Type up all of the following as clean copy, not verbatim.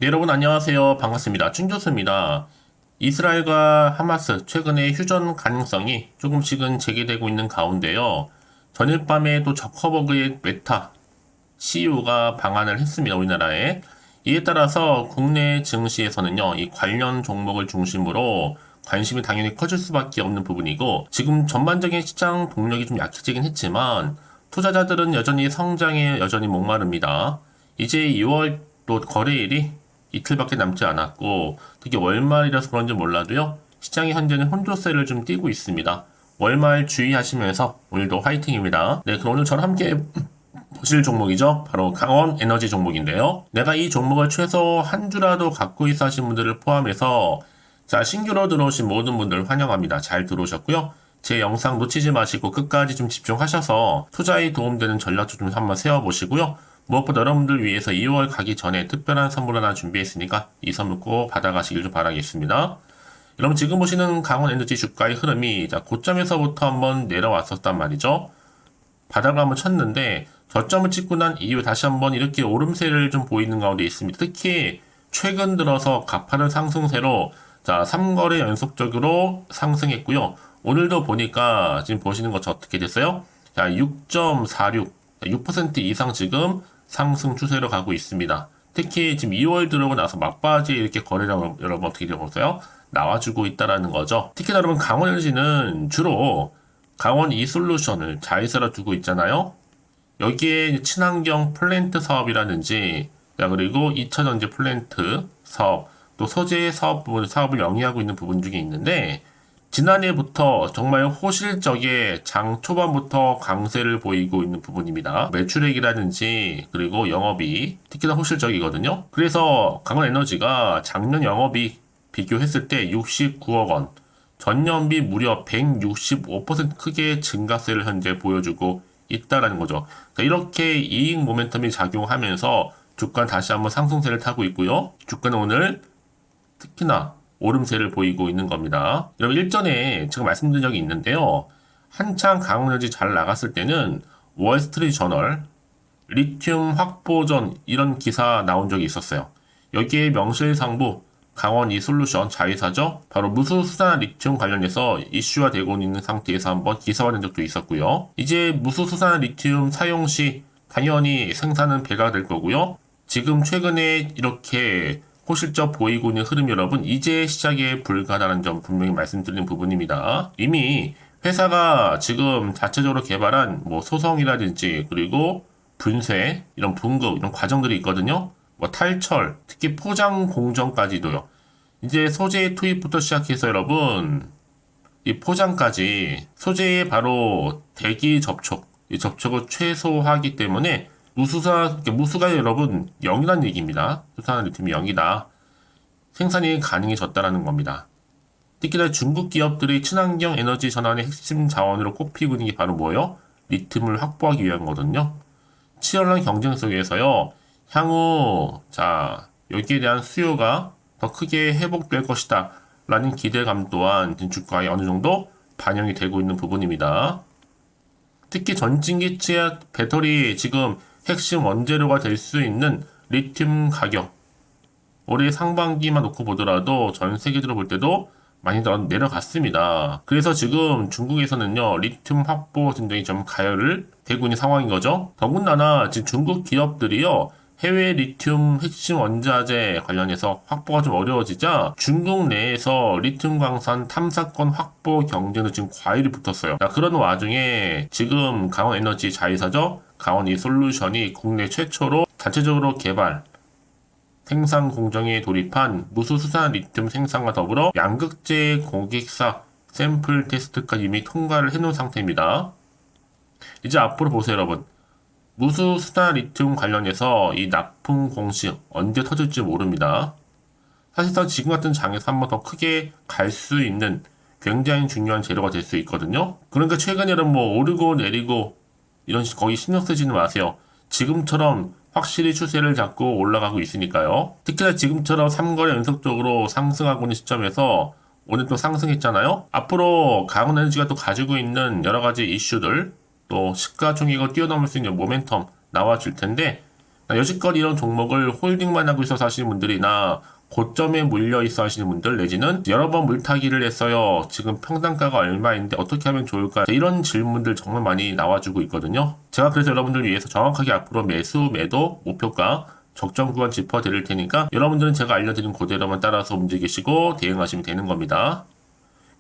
네, 여러분 안녕하세요. 반갑습니다. 춘교수입니다. 이스라엘과 하마스 최근에 휴전 가능성이 조금씩은 제기되고 있는 가운데요. 전일 밤에 또 저커버그의 메타 CEO가 방한을 했습니다. 우리나라에. 이에 따라서 국내 증시에서는요. 이 관련 종목을 중심으로 관심이 당연히 커질 수밖에 없는 부분이고 지금 전반적인 시장 동력이 좀 약해지긴 했지만 투자자들은 여전히 성장에 여전히 목마릅니다. 이제 2월 또 거래일이 이틀밖에 남지 않았고 특히 월말이라서 그런지 몰라도요. 시장이 현재는 혼조세를 좀 띠고 있습니다. 월말 주의하시면서 오늘도 화이팅입니다. 네, 그럼 오늘 저랑 함께 보실 종목이죠. 바로 강원 에너지 종목인데요. 내가 이 종목을 최소 한 주라도 갖고 있어 하신 분들을 포함해서 자, 신규로 들어오신 모든 분들 환영합니다. 잘 들어오셨고요. 제 영상 놓치지 마시고 끝까지 좀 집중하셔서 투자에 도움되는 전략도 좀 한번 세워보시고요. 무엇보다 여러분들 위해서 2월 가기 전에 특별한 선물 하나 준비했으니까 이 선물 꼭 받아가시길 좀 바라겠습니다. 여러분 지금 보시는 강원 에너지 주가의 흐름이 자, 고점에서부터 한번 내려왔었단 말이죠. 바닥을 한번 쳤는데 저점을 찍고 난 이후 다시 한번 이렇게 오름세를 좀 보이는 가운데 있습니다. 특히 최근 들어서 가파른 상승세로 자 3거래 연속적으로 상승했고요. 오늘도 보니까 지금 보시는 것처럼 어떻게 됐어요? 자 6.46, 6% 이상 지금 상승 추세로 가고 있습니다. 특히 지금 2월 들어오고 나서 막바지에 이렇게 거래량 여러분 어떻게 되어보세요? 나와주고 있다라는 거죠. 특히 여러분 강원에너지는 주로 강원 이솔루션을 자회사로 두고 있잖아요. 여기에 친환경 플랜트 사업이라든지 그리고 2차전지 플랜트 사업 또 소재 사업 부분 사업을 영위하고 있는 부분 중에 있는데 지난해부터 정말 호실적의 장 초반부터 강세를 보이고 있는 부분입니다. 매출액이라든지 그리고 영업이 특히나 호실적이거든요. 그래서 강원에너지가 작년 영업이 비교했을 때 69억 원, 전년비 무려 165% 크게 증가세를 현재 보여주고 있다라는 거죠. 그러니까 이렇게 이익 모멘텀이 작용하면서 주가는 다시 한번 상승세를 타고 있고요. 주가는 오늘 특히나 오름세를 보이고 있는 겁니다. 여러분 일전에 제가 말씀드린 적이 있는데요. 한창 강원에너지 잘 나갔을 때는 월스트리트 저널 리튬 확보전 이런 기사 나온 적이 있었어요. 여기에 명실상부 강원 이솔루션 자회사죠. 바로 무수수산 리튬 관련해서 이슈화 되고 있는 상태에서 한번 기사화된 적도 있었고요. 이제 무수수산 리튬 사용 시 당연히 생산은 배가 될 거고요. 지금 최근에 이렇게 호실적 보이고 있는 흐름 여러분 이제 시작에 불과하다는 점 분명히 말씀드리는 부분입니다. 이미 회사가 지금 자체적으로 개발한 뭐 소성이라든지 그리고 분쇄 이런 분급 이런 과정들이 있거든요. 뭐 탈철 특히 포장 공정까지도요. 이제 소재 투입부터 시작해서 여러분 이 포장까지 소재의 바로 대기 접촉 이 접촉을 최소화하기 때문에 무수가 여러분 0이라는 얘기입니다. 수산화 리튬이 0이다. 생산이 가능해졌다라는 겁니다. 특히나 중국 기업들이 친환경 에너지 전환의 핵심 자원으로 꼽히고 있는 게 바로 뭐예요? 리튬을 확보하기 위한 거거든요. 치열한 경쟁 속에서요. 향후 자 여기에 대한 수요가 더 크게 회복될 것이다 라는 기대감 또한 주가에 어느 정도 반영이 되고 있는 부분입니다. 특히 전진기체 배터리 지금 핵심 원재료가 될 수 있는 리튬 가격 올해 상반기만 놓고 보더라도 전 세계적으로 볼 때도 많이 더 내려갔습니다. 그래서 지금 중국에서는요 리튬 확보 진정이 좀 가열을 되고 있는 상황인 거죠. 더군다나 지금 중국 기업들이요 해외 리튬 핵심 원자재 관련해서 확보가 좀 어려워지자 중국 내에서 리튬 광산 탐사권 확보 경쟁도 지금 과일이 붙었어요. 자, 그런 와중에 지금 강원에너지 자회사죠. 강원이솔루션이 국내 최초로 자체적으로 개발 생산 공정에 돌입한 무수수산 리튬 생산과 더불어 양극재 고객사 샘플 테스트까지 이미 통과를 해놓은 상태입니다. 이제 앞으로 보세요 여러분. 무수수산 리튬 관련해서 이 납품 공식 언제 터질지 모릅니다. 사실상 지금 같은 장에서 한번 더 크게 갈 수 있는 굉장히 중요한 재료가 될 수 있거든요. 그러니까 최근에 뭐 오르고 내리고 이런 거의 신경 쓰지는 마세요. 지금처럼 확실히 추세를 잡고 올라가고 있으니까요. 특히나 지금처럼 3거래 연속적으로 상승하고 있는 시점에서 오늘 또 상승했잖아요. 앞으로 강원에너지가 또 가지고 있는 여러 가지 이슈들 또 시가총액을 뛰어넘을 수 있는 모멘텀 나와줄 텐데 여지껏 이런 종목을 홀딩만 하고 있어서 하시는 분들이나 고점에 물려 있어 하시는 분들 내지는 여러 번 물타기를 했어요. 지금 평단가가 얼마인데 어떻게 하면 좋을까? 이런 질문들 정말 많이 나와주고 있거든요. 제가 그래서 여러분들 위해서 정확하게 앞으로 매수, 매도, 목표가 적정 구간 짚어드릴 테니까 여러분들은 제가 알려드린 그대로만 따라서 움직이시고 대응하시면 되는 겁니다.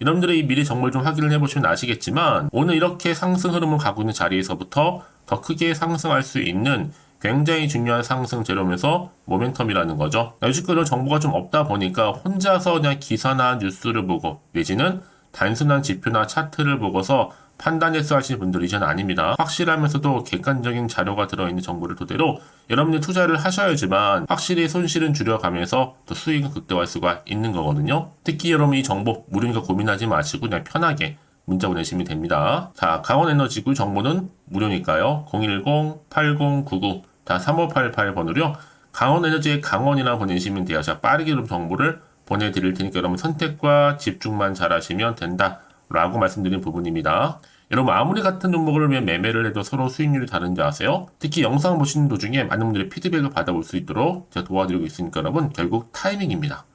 여러분들이 미리 정보를 좀 확인을 해보시면 아시겠지만 오늘 이렇게 상승 흐름을 가고 있는 자리에서부터 더 크게 상승할 수 있는 굉장히 중요한 상승 재료면서 모멘텀이라는 거죠. 요즘 그런 정보가 좀 없다 보니까 혼자서 그냥 기사나 뉴스를 보고 내지는 단순한 지표나 차트를 보고서 판단해서 하시는 분들이 전 아닙니다. 확실하면서도 객관적인 자료가 들어있는 정보를 토대로 여러분이 투자를 하셔야지만 확실히 손실은 줄여가면서 또 수익은 극대화할 수가 있는 거거든요. 특히 여러분 이 정보 무료니까 고민하지 마시고 그냥 편하게 문자 보내시면 됩니다. 자, 강원에너지구 정보는 무료니까요. 010-8099 3588 번호로요. 강원에너지의 강원이라 보내시면 돼요. 제가 빠르게 정보를 보내드릴 테니까 여러분 선택과 집중만 잘하시면 된다 라고 말씀드린 부분입니다. 여러분 아무리 같은 종목을 위해 매매를 해도 서로 수익률이 다른지 아세요? 특히 영상 보시는 도중에 많은 분들의 피드백을 받아볼 수 있도록 제가 도와드리고 있으니까 여러분 결국 타이밍입니다.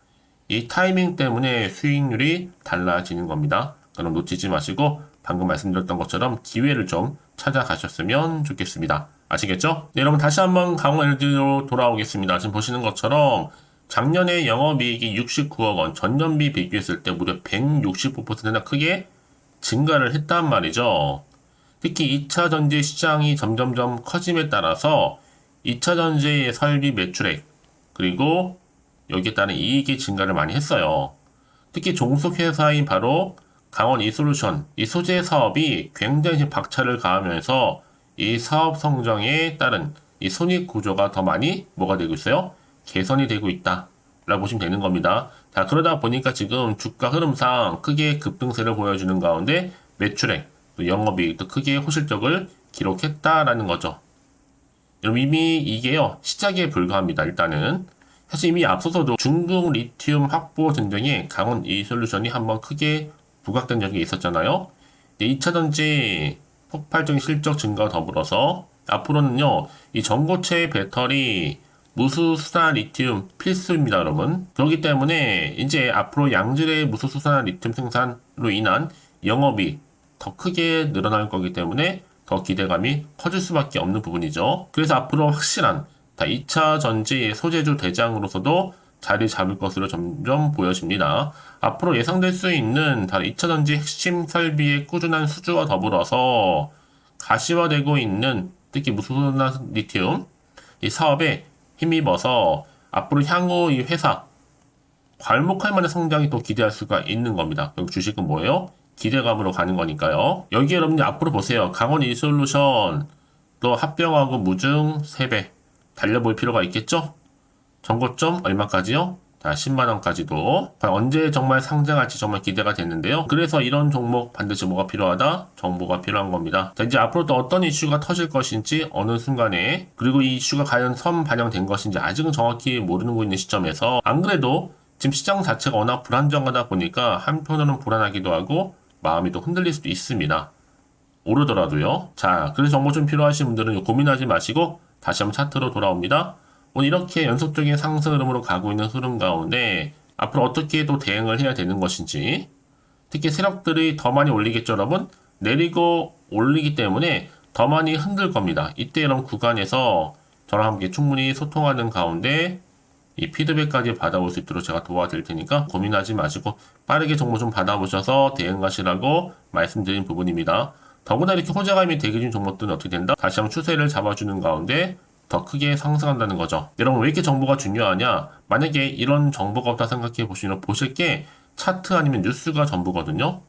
이 타이밍 때문에 수익률이 달라지는 겁니다. 그럼 놓치지 마시고 방금 말씀드렸던 것처럼 기회를 좀 찾아가셨으면 좋겠습니다. 아시겠죠? 네, 여러분 다시 한번 강원에너지로 돌아오겠습니다. 지금 보시는 것처럼 작년에 영업이익이 69억 원, 전년비 비교했을 때 무려 165%나 크게 증가를 했단 말이죠. 특히 2차 전지 시장이 점점점 커짐에 따라서 2차 전지의 설비 매출액 그리고 여기에 따른 이익이 증가를 많이 했어요. 특히 종속회사인 바로 강원 이솔루션, 이 소재 사업이 굉장히 박차를 가하면서 이 사업 성장에 따른 이 손익 구조가 더 많이 뭐가 되고 있어요? 개선이 되고 있다 라고 보시면 되는 겁니다. 자, 그러다 보니까 지금 주가 흐름상 크게 급등세를 보여주는 가운데 매출액, 또 영업이익도 크게 호실적을 기록했다라는 거죠. 여러분 이미 이게요 시작에 불과합니다. 일단은 사실 이미 앞서서도 중국 리튬 확보 전쟁에 강원 이솔루션이 한번 크게 부각된 적이 있었잖아요. 2차전지 폭발적인 실적 증가와 더불어서 앞으로는요 이 전고체 배터리 무수수산 리튬 필수입니다, 여러분. 그렇기 때문에 이제 앞으로 양질의 무수수산 리튬 생산으로 인한 영업이 더 크게 늘어날 거기 때문에 더 기대감이 커질 수밖에 없는 부분이죠. 그래서 앞으로 확실한 2차 전지 소재주 대장으로서도 자리 잡을 것으로 점점 보여집니다. 앞으로 예상될 수 있는 2차 전지 핵심 설비의 꾸준한 수주와 더불어서 가시화되고 있는 특히 무수수산 리튬 이 사업에 힘입어서 앞으로 향후 이 회사 괄목할 만한 성장이 또 기대할 수가 있는 겁니다. 여기 주식은 뭐예요? 기대감으로 가는 거니까요. 여기 여러분들 앞으로 보세요. 강원 이솔루션 또 합병하고 무증 3배 달려볼 필요가 있겠죠? 전고점 얼마까지요? 자, 10만원까지도 언제 정말 상장할지 정말 기대가 됐는데요. 그래서 이런 종목 반드시 뭐가 필요하다? 정보가 필요한 겁니다. 자, 이제 앞으로 또 어떤 이슈가 터질 것인지 어느 순간에 그리고 이 이슈가 과연 반영된 것인지 아직은 정확히 모르고 있는 시점에서 안 그래도 지금 시장 자체가 워낙 불안정하다 보니까 한편으로는 불안하기도 하고 마음이 또 흔들릴 수도 있습니다. 오르더라도요. 자, 그래서 정보 좀 필요하신 분들은 고민하지 마시고 다시 한번 차트로 돌아옵니다. 오늘 이렇게 연속적인 상승 흐름으로 가고 있는 흐름 가운데 앞으로 어떻게 또 대응을 해야 되는 것인지 특히 세력들이 더 많이 올리겠죠, 여러분? 내리고 올리기 때문에 더 많이 흔들 겁니다. 이때 이런 구간에서 저랑 함께 충분히 소통하는 가운데 이 피드백까지 받아볼 수 있도록 제가 도와드릴 테니까 고민하지 마시고 빠르게 정보 좀 받아보셔서 대응하시라고 말씀드린 부분입니다. 더구나 이렇게 호재감이 대기 중 종목들은 어떻게 된다? 다시 한번 추세를 잡아주는 가운데 더 크게 상승한다는 거죠. 여러분 왜 이렇게 정보가 중요하냐? 만약에 이런 정보가 없다 생각해 보시면 보실 게 차트 아니면 뉴스가 전부거든요.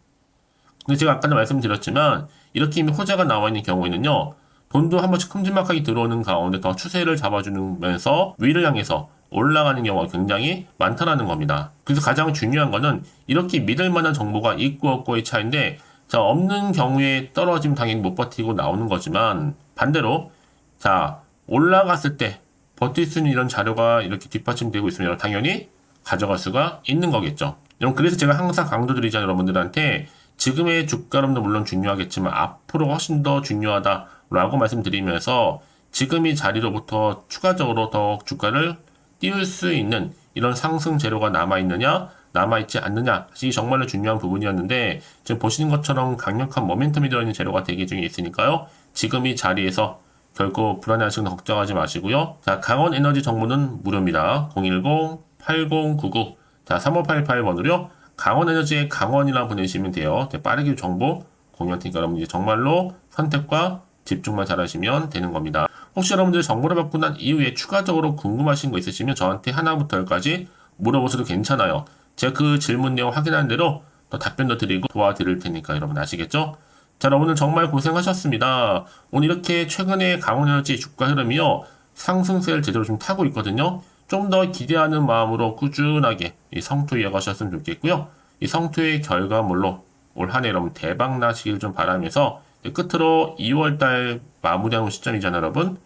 근데 제가 아까도 말씀드렸지만 이렇게 이미 호재가 나와 있는 경우에는요. 돈도 한 번씩 큼지막하게 들어오는 가운데 더 추세를 잡아주면서 위를 향해서 올라가는 경우가 굉장히 많다라는 겁니다. 그래서 가장 중요한 거는 이렇게 믿을 만한 정보가 있고 없고의 차이인데 자, 없는 경우에 떨어지면 당연히 못 버티고 나오는 거지만 반대로 자, 올라갔을 때 버틸 수 있는 이런 자료가 이렇게 뒷받침되고 있으면 당연히 가져갈 수가 있는 거겠죠. 여러분 그래서 제가 항상 강조드리잖아요. 여러분들한테 지금의 주가 흐름도 물론 중요하겠지만 앞으로 훨씬 더 중요하다라고 말씀드리면서 지금 이 자리로부터 추가적으로 더 주가를 띄울 수 있는 이런 상승 재료가 남아있느냐, 남아있지 않느냐, 이 정말로 중요한 부분이었는데, 지금 보시는 것처럼 강력한 모멘텀이 들어있는 재료가 대기 중에 있으니까요. 지금 이 자리에서 결코 불안해하시거나 걱정하지 마시고요. 자, 강원 에너지 정보는 무료입니다. 010-8099. 자, 3588번으로요. 강원 에너지의 강원이라 보내시면 돼요. 빠르게 정보 공유할 테니까 여러분들 정말로 선택과 집중만 잘하시면 되는 겁니다. 혹시 여러분들 정보를 받고 난 이후에 추가적으로 궁금하신 거 있으시면 저한테 하나부터 열까지 물어보셔도 괜찮아요. 제가 그 질문 내용 확인하는 대로 더 답변도 드리고 도와드릴 테니까 여러분 아시겠죠? 자, 오늘 정말 고생하셨습니다. 오늘 이렇게 최근에 강원에너지 주가 흐름이요. 상승세를 제대로 좀 타고 있거든요. 좀 더 기대하는 마음으로 꾸준하게 이 성투 이어가셨으면 좋겠고요. 이 성투의 결과물로 올 한 해 여러분 대박 나시길 좀 바라면서 끝으로 2월달 마무리하는 시점이잖아요, 여러분.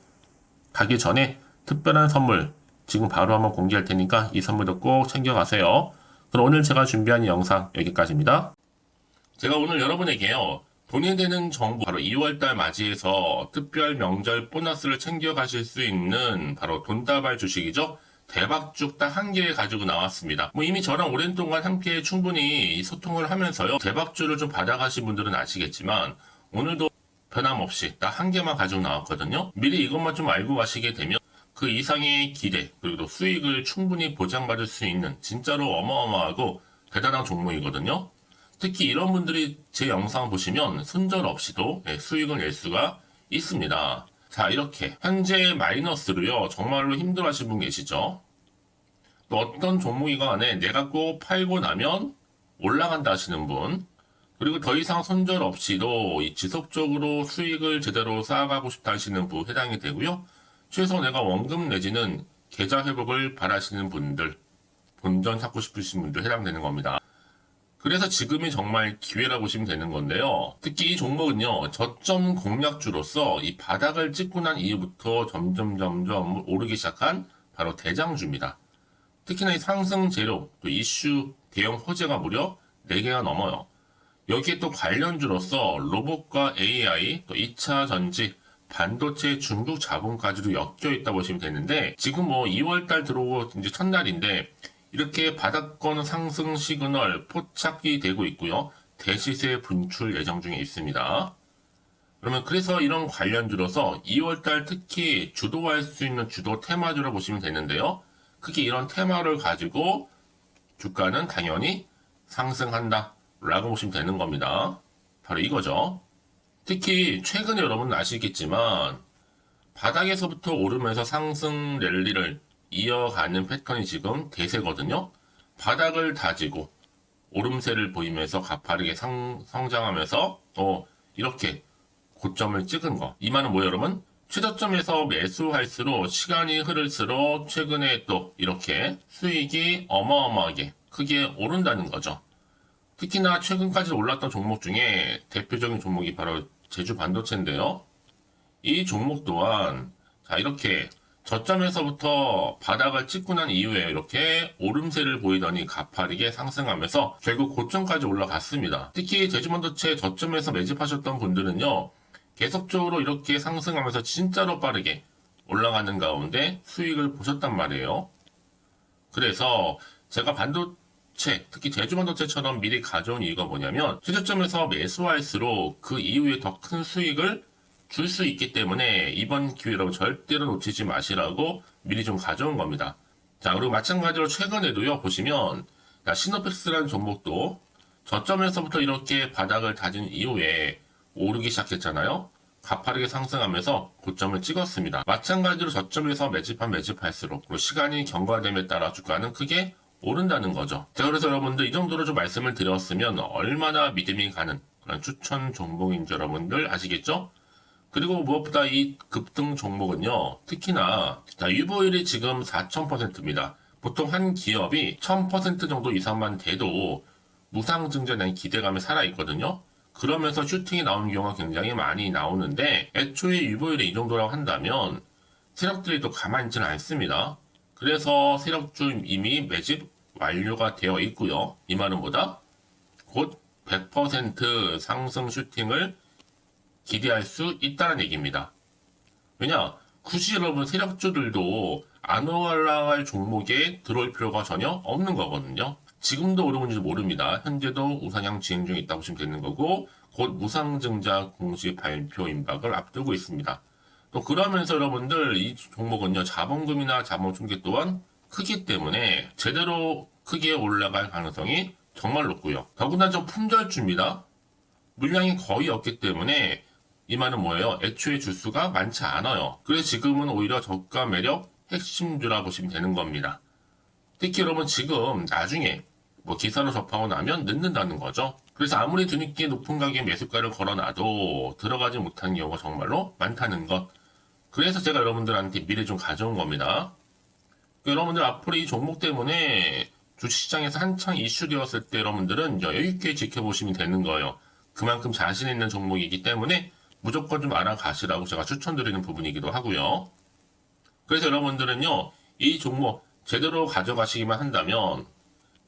가기 전에 특별한 선물 지금 바로 한번 공개할 테니까 이 선물도 꼭 챙겨가세요. 그럼 오늘 제가 준비한 영상 여기까지입니다. 제가 오늘 여러분에게요. 돈이 되는 정보 바로 2월달 맞이해서 특별 명절 보너스를 챙겨가실 수 있는 바로 돈다발 주식이죠. 대박죽 딱 한 개 가지고 나왔습니다. 이미 저랑 오랜 동안 함께 충분히 소통을 하면서요. 대박주를 좀 받아가신 분들은 아시겠지만 오늘도 변함없이 딱 한 개만 가지고 나왔거든요. 미리 이것만 좀 알고 가시게 되면 그 이상의 기대 그리고 또 수익을 충분히 보장받을 수 있는 진짜로 어마어마하고 대단한 종목이거든요. 특히 이런 분들이 제 영상 보시면 손절 없이도 수익을 낼 수가 있습니다. 자, 이렇게 현재 마이너스로요. 정말로 힘들어하시는 분 계시죠? 또 어떤 종목이간에 내가 꼭 팔고 나면 올라간다 하시는 분, 그리고 더 이상 손절 없이도 지속적으로 수익을 제대로 쌓아가고 싶다 하시는 분 해당이 되고요. 최소 내가 원금 내지는 계좌 회복을 바라시는 분들, 본전 찾고 싶으신 분들 해당되는 겁니다. 그래서 지금이 정말 기회라고 보시면 되는 건데요. 특히 이 종목은요, 저점 공략주로서 이 바닥을 찍고 난 이후부터 점점 오르기 시작한 바로 대장주입니다. 특히나 이 상승 재료, 또 이슈, 대형 호재가 무려 4개가 넘어요. 여기에 또 관련주로서 로봇과 AI, 또 2차 전지, 반도체 중국 자본까지도 엮여 있다 보시면 되는데, 지금 2월달 들어오고 이제 첫날인데, 이렇게 바닥권 상승 시그널 포착이 되고 있고요. 대시세 분출 예정 중에 있습니다. 그러면 그래서 이런 관련주로서 2월달 특히 주도할 수 있는 주도 테마주로 보시면 되는데요. 크게 이런 테마를 가지고 주가는 당연히 상승한다 라고 보시면 되는 겁니다. 바로 이거죠. 특히 최근에 여러분은 아시겠지만 바닥에서부터 오르면서 상승 랠리를 이어가는 패턴이 지금 대세거든요. 바닥을 다지고 오름세를 보이면서 가파르게 성장하면서 이렇게 고점을 찍은 거. 이 말은 뭐예요, 여러분? 최저점에서 매수할수록 시간이 흐를수록 최근에 또 이렇게 수익이 어마어마하게 크게 오른다는 거죠. 특히나 최근까지 올랐던 종목 중에 대표적인 종목이 바로 제주 반도체인데요. 이 종목 또한 자 이렇게 저점에서부터 바닥을 찍고 난 이후에 이렇게 오름세를 보이더니 가파르게 상승하면서 결국 고점까지 올라갔습니다. 특히 제주반도체 저점에서 매집하셨던 분들은요. 계속적으로 이렇게 상승하면서 진짜로 빠르게 올라가는 가운데 수익을 보셨단 말이에요. 그래서 제가 반도체, 특히 제주반도체처럼 미리 가져온 이유가 뭐냐면 최저점에서 매수할수록 그 이후에 더 큰 수익을 줄 수 있기 때문에 이번 기회로 절대로 놓치지 마시라고 미리 좀 가져온 겁니다. 자, 그리고 마찬가지로 최근에도요, 보시면, 시노펙스라는 종목도 저점에서부터 이렇게 바닥을 다진 이후에 오르기 시작했잖아요. 가파르게 상승하면서 고점을 찍었습니다. 마찬가지로 저점에서 매집할수록 그리고 시간이 경과됨에 따라 주가는 크게 오른다는 거죠. 자, 그래서 여러분들 이 정도로 좀 말씀을 드렸으면 얼마나 믿음이 가는 그런 추천 종목인지 여러분들 아시겠죠? 그리고 무엇보다 이 급등 종목은요, 특히나, 유보율이 지금 4000%입니다. 보통 한 기업이 1000% 정도 이상만 돼도 무상증자에 대한 기대감이 살아있거든요. 그러면서 슈팅이 나오는 경우가 굉장히 많이 나오는데, 애초에 유보율이 이 정도라고 한다면, 세력들이 또 가만히 있지는 않습니다. 그래서 세력주 이미 매집 완료가 되어 있고요. 이 말은 뭐다? 곧 100% 상승 슈팅을 기대할 수 있다는 얘기입니다. 왜냐? 굳이 여러분 세력주들도 안 올라갈 종목에 들어올 필요가 전혀 없는 거거든요. 지금도 오르는지 모릅니다. 현재도 우상향 진행 중에 있다고 보시면 되는 거고 곧 무상증자 공시 발표 임박을 앞두고 있습니다. 또 그러면서 여러분들 이 종목은요 자본금이나 자본 충격 또한 크기 때문에 제대로 크게 올라갈 가능성이 정말 높고요. 더구나 좀 품절주입니다. 물량이 거의 없기 때문에 이 말은 뭐예요? 애초에 주수가 많지 않아요. 그래서 지금은 오히려 저가 매력 핵심주라 보시면 되는 겁니다. 특히 여러분 지금 나중에 뭐 기사로 접하고 나면 늦는다는 거죠. 그래서 아무리 뒤늦게 높은 가격에 매수가를 걸어놔도 들어가지 못하는 경우가 정말로 많다는 것. 그래서 제가 여러분들한테 미리 좀 가져온 겁니다. 여러분들 앞으로 이 종목 때문에 주식시장에서 한창 이슈되었을 때 여러분들은 여유있게 지켜보시면 되는 거예요. 그만큼 자신 있는 종목이기 때문에 무조건 좀 알아가시라고 제가 추천드리는 부분이기도 하고요. 그래서 여러분들은요, 이 종목 제대로 가져가시기만 한다면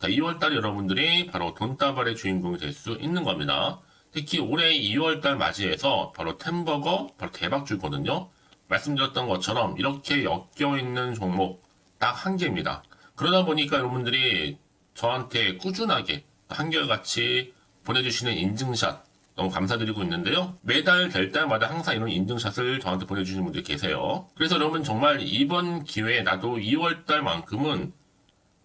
2월달 여러분들이 바로 돈다발의 주인공이 될 수 있는 겁니다. 특히 올해 2월달 맞이해서 바로 템버거 바로 대박주거든요. 말씀드렸던 것처럼 이렇게 엮여있는 종목 딱 한 개입니다. 그러다 보니까 여러분들이 저한테 꾸준하게 한결같이 보내주시는 인증샷 너무 감사드리고 있는데요. 매달 될 때마다 항상 이런 인증샷을 저한테 보내주시는 분들이 계세요. 그래서 여러분 정말 이번 기회에 나도 2월달만큼은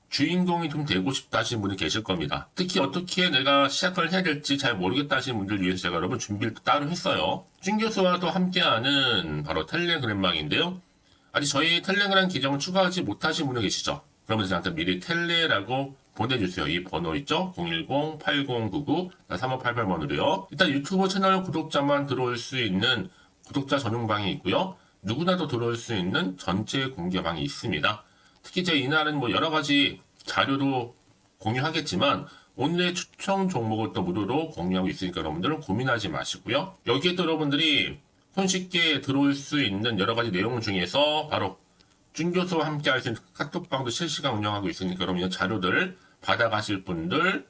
주인공이 좀 되고 싶다 하시는 분이 계실 겁니다. 특히 어떻게 내가 시작을 해야 될지 잘 모르겠다 하시는 분들 위해서 제가 여러분 준비를 따로 했어요. 준 교수와도 함께하는 바로 텔레그램방인데요. 아직 저희 텔레그램 계정을 추가하지 못하신 분이 계시죠? 그러면 저한테 미리 텔레라고 보내주세요. 이 번호 있죠? 010-8099-3588번으로요. 일단 유튜브 채널 구독자만 들어올 수 있는 구독자 전용방이 있고요. 누구나도 들어올 수 있는 전체 공개방이 있습니다. 특히 제 이날은 뭐 여러 가지 자료도 공유하겠지만 오늘의 추천 종목을 또 무료로 공유하고 있으니까 여러분들은 고민하지 마시고요. 여기에 또 여러분들이 손쉽게 들어올 수 있는 여러 가지 내용 중에서 바로 준교수와 함께 할 수 있는 카톡방도 실시간 운영하고 있으니까 여러분 이 자료들 받아가실 분들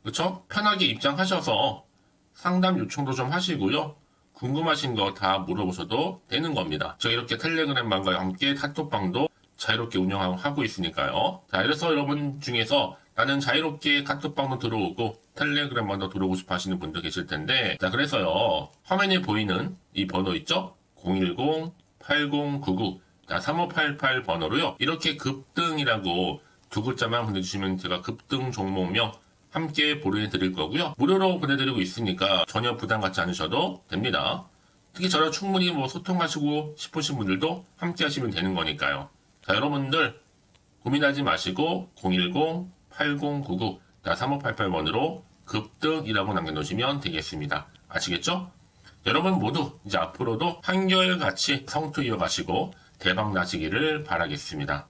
그쵸? 편하게 입장하셔서 상담 요청도 좀 하시고요. 궁금하신 거 다 물어보셔도 되는 겁니다. 제가 이렇게 텔레그램방과 함께 카톡방도 자유롭게 운영하고 있으니까요. 자, 그래서 여러분 중에서 나는 자유롭게 카톡방도 들어오고 텔레그램방도 들어오고 싶어 하시는 분들 계실 텐데, 자, 그래서요. 화면에 보이는 이 번호 있죠? 010-8099-3588 번호로요. 이렇게 급등이라고 두 글자만 보내주시면 제가 급등 종목명 함께 보내드릴 거고요. 무료로 보내드리고 있으니까 전혀 부담 갖지 않으셔도 됩니다. 특히 저랑 충분히 뭐 소통하시고 싶으신 분들도 함께 하시면 되는 거니까요. 자, 여러분들 고민하지 마시고 010-8099-3588번으로 급등이라고 남겨놓으시면 되겠습니다. 아시겠죠? 여러분 모두 이제 앞으로도 한결같이 성투 이어가시고 대박 나시기를 바라겠습니다.